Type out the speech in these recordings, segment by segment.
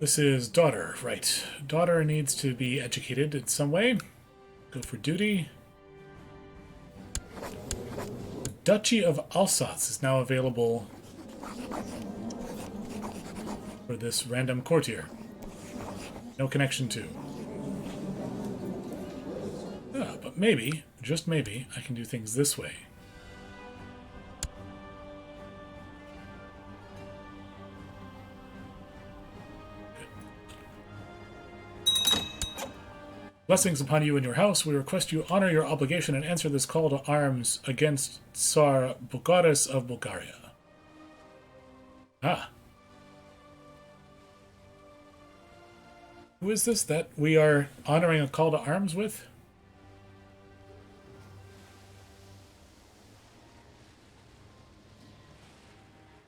This is daughter, right. Daughter needs to be educated in some way. Go for duty. The Duchy of Alsace is now available for this random courtier. No connection to. But maybe, just maybe, I can do things this way. Blessings upon you and your house. We request you honor your obligation and answer this call to arms against Tsar Bogaris of Bulgaria. Ah. Who is this that we are honoring a call to arms with?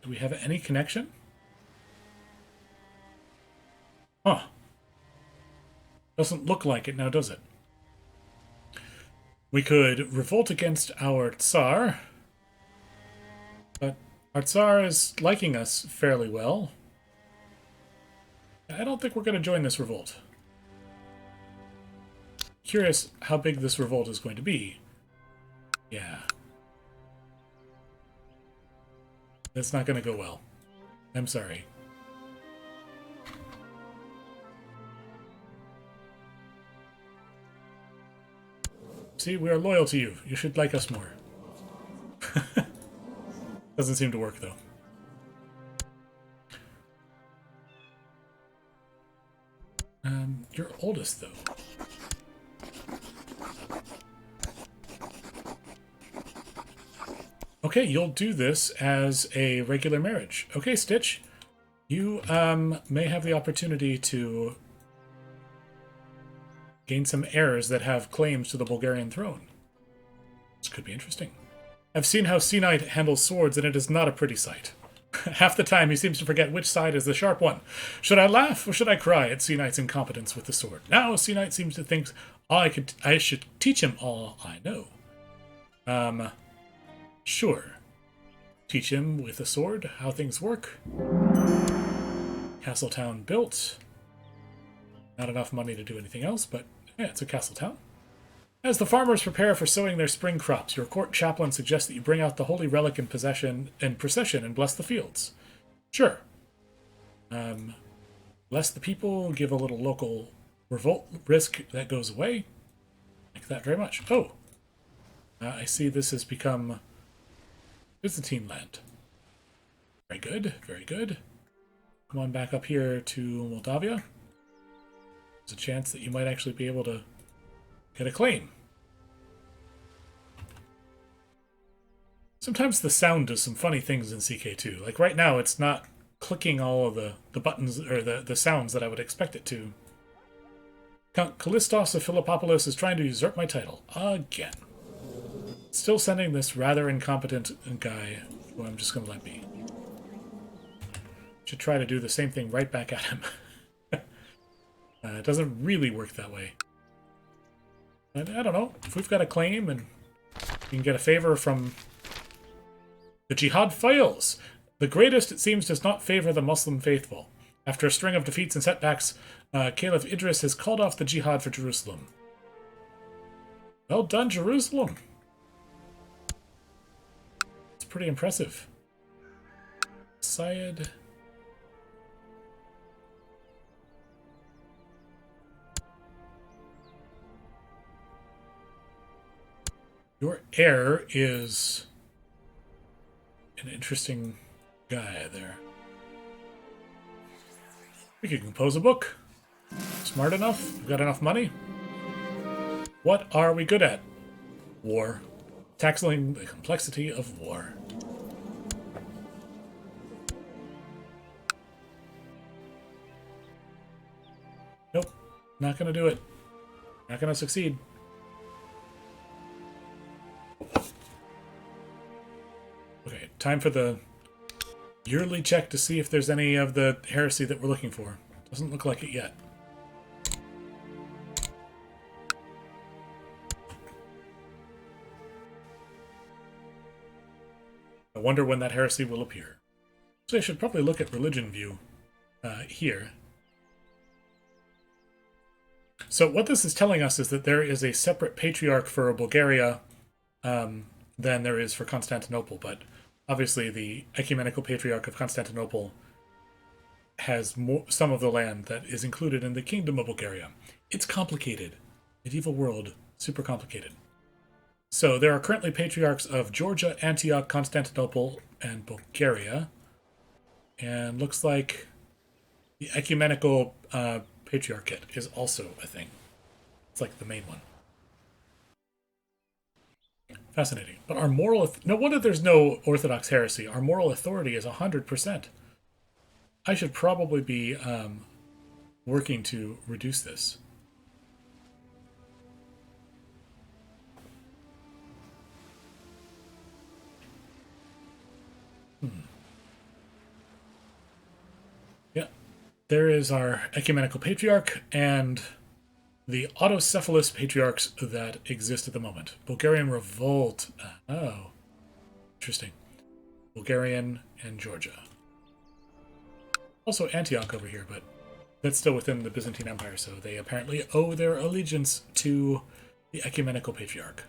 Do we have any connection? Huh. Doesn't look like it now, does it? We could revolt against our Tsar, but our Tsar is liking us fairly well. I don't think we're going to join this revolt. Curious how big this revolt is going to be. Yeah. That's not going to go well. I'm sorry. See, we are loyal to you. You should like us more. Doesn't seem to work, though. You're oldest, though. Okay, you'll do this as a regular marriage. Okay, Stitch. You may have the opportunity to gain some heirs that have claims to the Bulgarian throne. This could be interesting. I've seen how C-Knight handles swords, and it is not a pretty sight. Half the time, he seems to forget which side is the sharp one. Should I laugh or should I cry at C-Knight's incompetence with the sword? Now, C-Knight seems to think I should teach him all I know. Sure. Teach him with a sword how things work. Castle town built. Not enough money to do anything else, but yeah, it's a castle town. As the farmers prepare for sowing their spring crops, your court chaplain suggests that you bring out the holy relic in procession and bless the fields. Sure. Bless the people, give a little local revolt risk that goes away. Like that very much. Oh. I see this has become Byzantine land. Very good, very good. Come on back up here to Moldavia. There's a chance that you might actually be able to get a claim. Sometimes the sound does some funny things in CK2. Like right now, it's not clicking all of the buttons or the sounds that I would expect it to. Count Callistos of Philippopolis is trying to usurp my title. Again. Still sending this rather incompetent guy who I'm just going to let be. Should try to do the same thing right back at him. It doesn't really work that way. But I don't know. If we've got a claim and you can get a favor from the jihad fails. The greatest, it seems, does not favor the Muslim faithful. After a string of defeats and setbacks, Caliph Idris has called off the jihad for Jerusalem. Well done, Jerusalem. It's pretty impressive. Syed. Your heir is an interesting guy there. We could compose a book. Smart enough? We've got enough money? What are we good at? War. Tackling the complexity of war. Nope. Not gonna do it. Not gonna succeed. Okay, time for the yearly check to see if there's any of the heresy that we're looking for. Doesn't look like it yet. I wonder when that heresy will appear. So I should probably look at religion view here. So what this is telling us is that there is a separate patriarch for Bulgaria than there is for Constantinople, but obviously the ecumenical patriarch of Constantinople has some of the land that is included in the Kingdom of Bulgaria. It's complicated. Medieval world, super complicated. So there are currently patriarchs of Georgia, Antioch, Constantinople, and Bulgaria. And looks like the ecumenical patriarchate is also a thing. It's like the main one. Fascinating. But our moral... No wonder there's no Orthodox heresy. Our moral authority is 100%. I should probably be working to reduce this. Yeah. There is our ecumenical patriarch and the autocephalous patriarchs that exist at the moment. Bulgarian revolt. Oh. Interesting. Bulgarian and Georgia. Also Antioch over here, but that's still within the Byzantine Empire, so they apparently owe their allegiance to the ecumenical patriarch.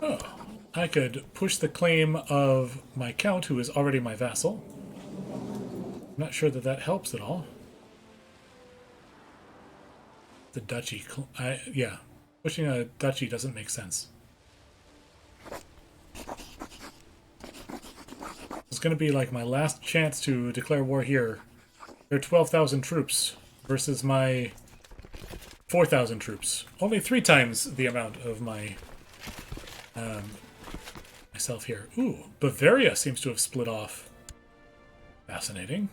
Oh, I could push the claim of my count, who is already my vassal. I'm not sure that that helps at all. The duchy. Yeah, pushing a duchy doesn't make sense. It's going to be like my last chance to declare war here. There are 12,000 troops versus my 4,000 troops. Only 3 times the amount of my myself here. Ooh, Bavaria seems to have split off. Fascinating.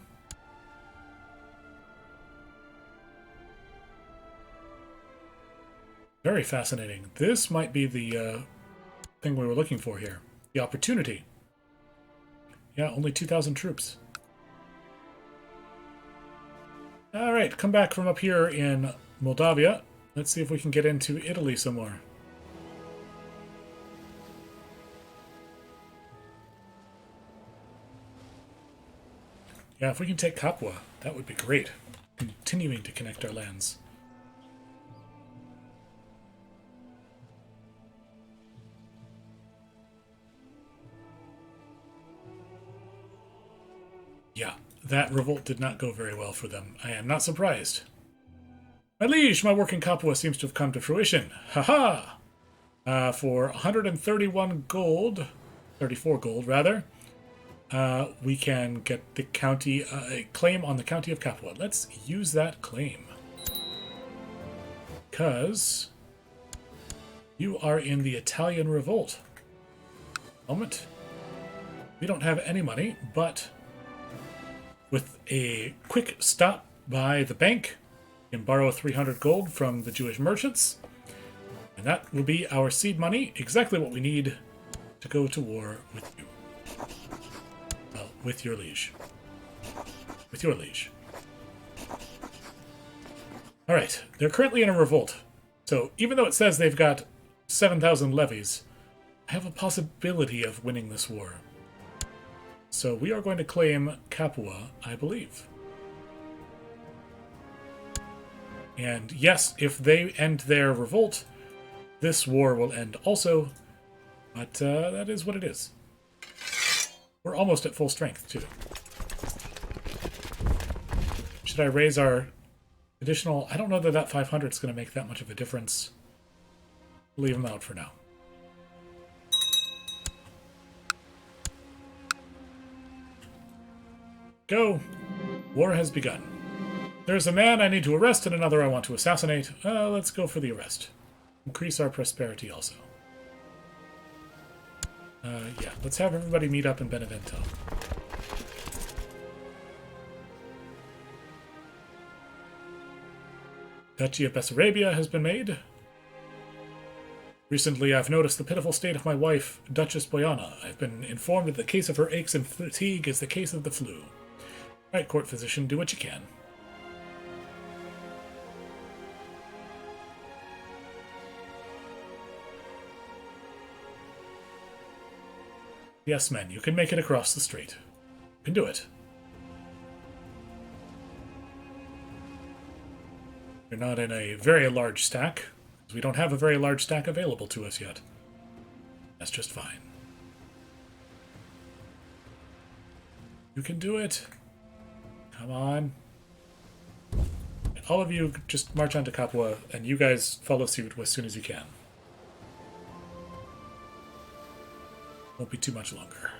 Very fascinating. This might be the thing we were looking for here. The opportunity. Yeah, only 2,000 troops. All right, come back from up here in Moldavia. Let's see if we can get into Italy some more. Yeah, if we can take Capua, that would be great. Continuing to connect our lands. Yeah, that revolt did not go very well for them. I am not surprised. My liege, my work in Capua seems to have come to fruition. Haha! For 131 gold, 34 gold rather, we can get the county, claim on the county of Capua. Let's use that claim. Because you are in the Italian revolt. Moment. We don't have any money, but with a quick stop by the bank, you can borrow 300 gold from the Jewish merchants, and that will be our seed money, exactly what we need to go to war with you. Well, with your liege. With your liege. Alright, they're currently in a revolt. So even though it says they've got 7,000 levies, I have a possibility of winning this war. So we are going to claim Capua, I believe. And yes, if they end their revolt, this war will end also. But that is what it is. We're almost at full strength, too. Should I raise our additional... I don't know that that 500 is going to make that much of a difference. Leave them out for now. Go! War has begun. There's a man I need to arrest and another I want to assassinate. Let's go for the arrest. Increase our prosperity also. Yeah, let's have everybody meet up in Benevento. Duchy of Bessarabia has been made. Recently, I've noticed the pitiful state of my wife, Duchess Boyana. I've been informed that the case of her aches and fatigue is the case of the flu. Right, court physician, do what you can. Yes, men, you can make it across the strait. can do it. We're not in a very large stack. We don't have a very large stack available to us yet. That's just fine. You can do it. Come on. All of you just march on to Capua, and you guys follow suit as soon as you can. Won't be too much longer.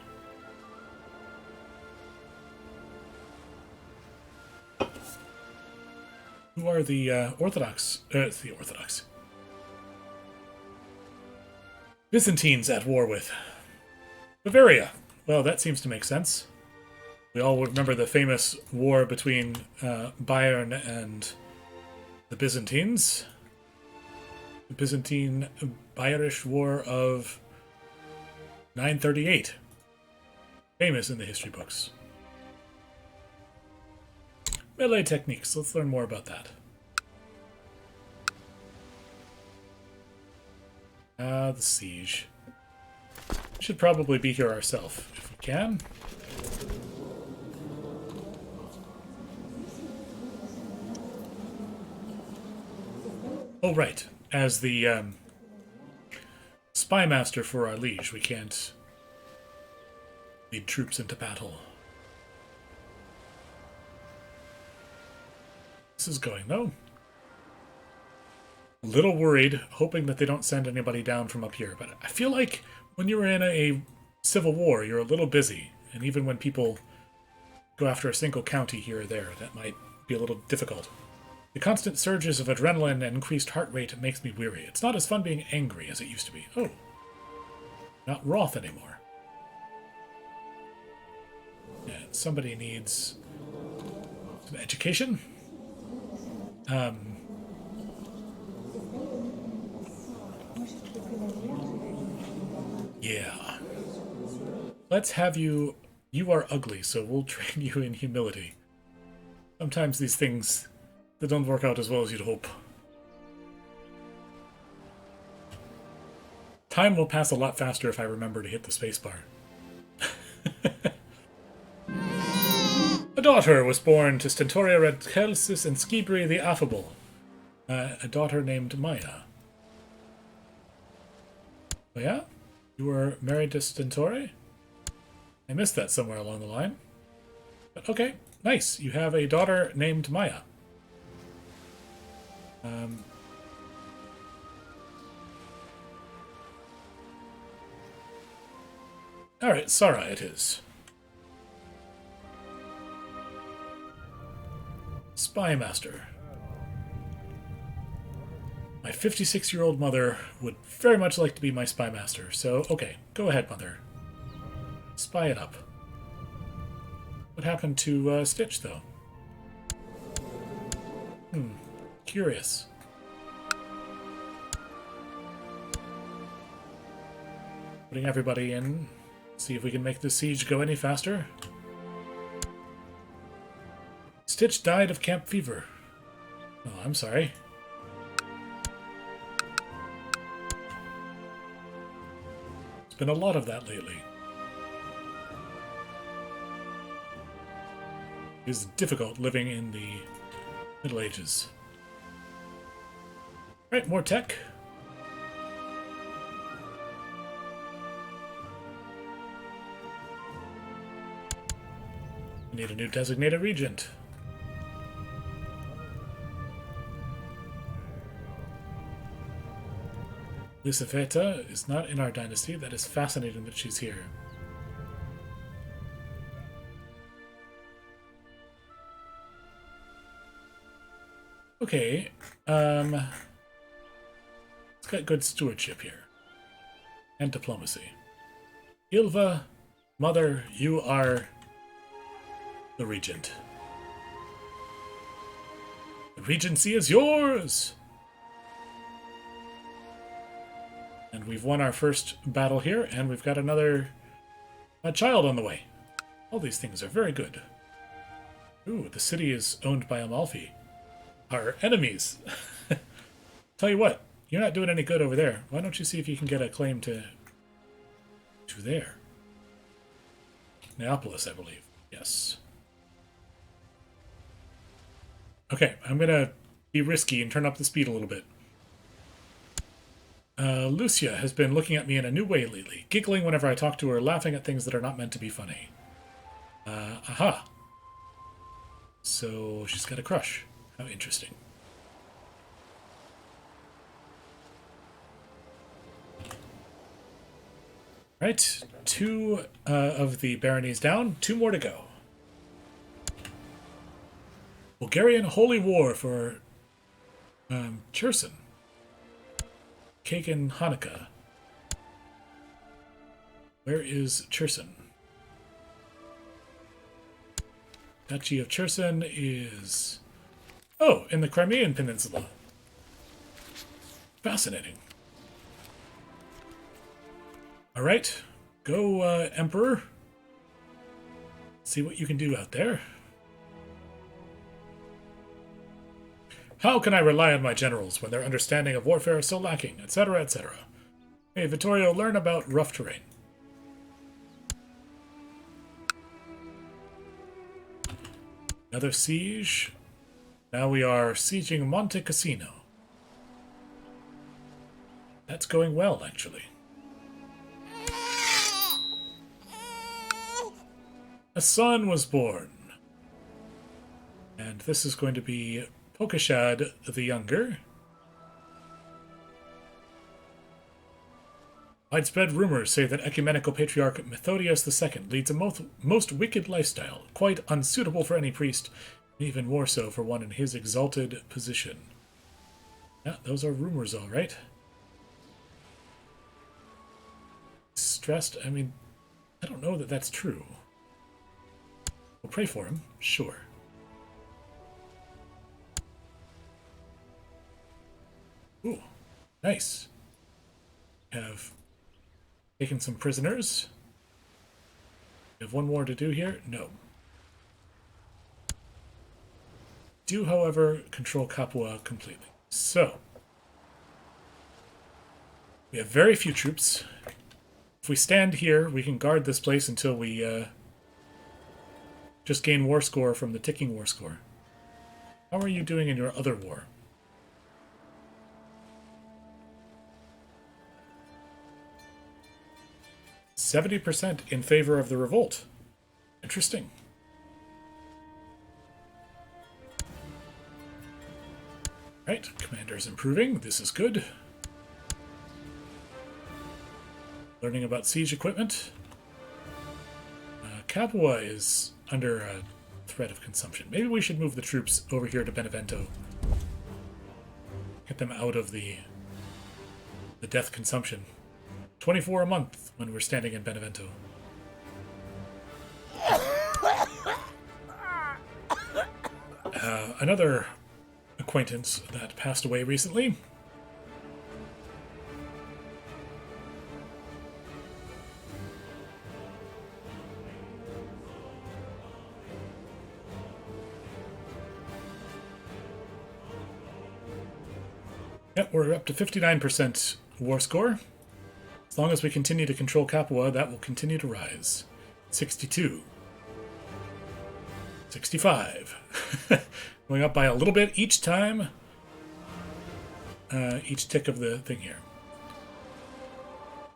Who are the Orthodox? The Orthodox. Byzantines at war with. Bavaria. Well, that seems to make sense. We all remember the famous war between Bayern and the Byzantines. The Byzantine-Bayerish War of 938. Famous in the history books. Melee techniques. Let's learn more about that. The siege. We should probably be here ourselves, if we can. Oh, right. As the spy master for our liege, we can't lead troops into battle. This is going, though. A little worried, hoping that they don't send anybody down from up here. But I feel like when you're in a civil war, you're a little busy. And even when people go after a single county here or there, that might be a little difficult. The constant surges of adrenaline and increased heart rate makes me weary. It's not as fun being angry as it used to be. Oh. Not wroth anymore. Yeah, somebody needs some education. Yeah. Let's have you... You are ugly, so we'll train you in humility. Sometimes these things, they don't work out as well as you'd hope. Time will pass a lot faster if I remember to hit the spacebar. A daughter was born to Stentoria Redcelsis and Skibri the Affable. A daughter named Maya. Oh yeah? You were married to Stentori? I missed that somewhere along the line. But okay, nice. You have a daughter named Maya. Alright, Sarah it is. Spy Master. My 56-year-old mother would very much like to be my spy master, so okay, go ahead, mother. Spy it up. What happened to Stitch, though? Curious. Putting everybody in. See if we can make this siege go any faster. Stitch died of camp fever. Oh, I'm sorry. There's been a lot of that lately. It's difficult living in the Middle Ages. Right, more tech. We need a new designated regent. Lucifeta is not in our dynasty. That is fascinating that she's here. Okay, it's got good stewardship here. And diplomacy. Ilva, mother, you are the regent. The regency is yours! And we've won our first battle here, and we've got another child on the way. All these things are very good. Ooh, the city is owned by Amalfi. Our enemies. Tell you what, you're not doing any good over there. Why don't you see if you can get a claim to there? Neapolis, I believe. Yeah. Yes. Okay, I'm gonna be risky and turn up the speed a little bit. Lucia has been looking at me in a new way lately, giggling whenever I talk to her, laughing at things that are not meant to be funny. Aha. So she's got a crush. How interesting. Right, 2 of the baronies down, 2 more to go. Bulgarian Holy War for Cherson. Kagan Hanukkah. Where is Cherson? Duchy of Cherson is... Oh, in the Crimean Peninsula. Fascinating. Alright, go, Emperor. See what you can do out there. How can I rely on my generals when their understanding of warfare is so lacking, etc., etc.? Hey, Vittorio, learn about rough terrain. Another siege. Now we are sieging Monte Cassino. That's going well, actually. A son was born. And this is going to be Pokashad the Younger. Widespread rumors say that ecumenical patriarch Methodius II leads a most wicked lifestyle, quite unsuitable for any priest, and even more so for one in his exalted position. Yeah, those are rumors, all right. Stressed, I mean, I don't know that that's true. We'll pray for him, sure. Ooh, nice. Have taken some prisoners. We have one more to do here? No. Do, however, control Capua completely. So, we have very few troops. If we stand here, we can guard this place until we just gain war score from the ticking war score. How are you doing in your other war? 70% in favor of the revolt. Interesting. Right, commander's improving. This is good. Learning about siege equipment. Capua is under a threat of consumption. Maybe we should move the troops over here to Benevento. Get them out of the death consumption. 24 a month when we're standing in Benevento. Another acquaintance that passed away recently. Yep, we're up to 59% war score. As long as we continue to control Capua, that will continue to rise. 62. 65. Going up by a little bit each time. Each tick of the thing here.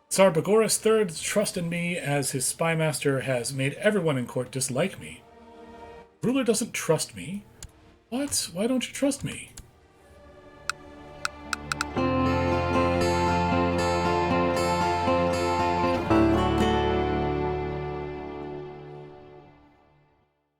Tsar Bagoras III's trust in me as his spymaster has made everyone in court dislike me. Ruler doesn't trust me? What? Why don't you trust me?